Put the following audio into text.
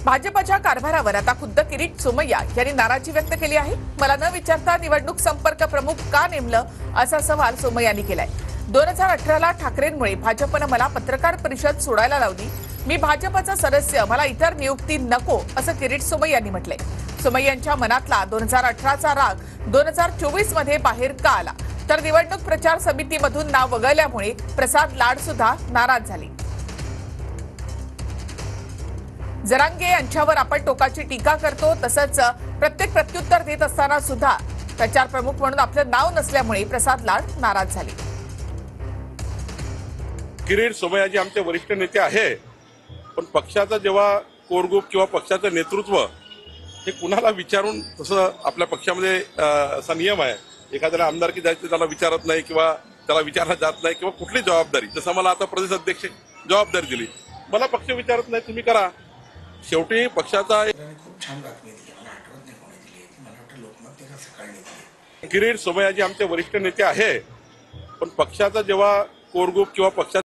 भाजपच्या कारभारावर आता खुद्द किरीट सोमय्या यांनी नाराजी व्यक्त केली आहे। मला न विचारता निवडणूक संपर्क प्रमुख का नेमलं असा सवाल सोमय्यांनी केलाय। 2018ला ठाकरेंमुळे भाजपनं मला पत्रकार परिषद सोडायला लावली। मी भाजपचा सदस्य, मला इतर नियुक्ती नको असं किरीट सोमय्यांनी म्हटलंय। सोमय्यांच्या मनातला 2018चा राग 2024 मध्ये बाहेर का आला, तर निवडणूक प्रचार समितीमधून नाव वगळल्यामुळे प्रसाद लाड सुद्धा नाराज झाले। जरांगे यांच्यावर आपण टोकाची टीका करतो, तसंच प्रत्येक प्रत्युत्तर देत असताना सुद्धा प्रचार प्रमुख म्हणून आपलं नाव नसल्यामुळे प्रसाद लाड नाराज झाले। किरीट सोमय्याजी आमचे वरिष्ठ नेते आहे, पण पक्षाचा जेव्हा कोर ग्रुप किंवा पक्षाचं नेतृत्व हे कुणाला विचारून, तसं आपल्या पक्षामध्ये असा नियम आहे, एखाद्याला आमदारकी द्यायची त्याला विचारत नाही किंवा त्याला विचारला जात नाही किंवा कुठली जबाबदारी, जसं मला आता प्रदेश अध्यक्ष जबाबदारी दिली, मला पक्ष विचारत नाही, तुम्ही करा। शेवटी पक्षाचा किरीट सोमय्याजी आमचे वरिष्ठ नेते आहे, पण पक्षाचा जेव्हा कोर ग्रुप किंवा पक्षाचा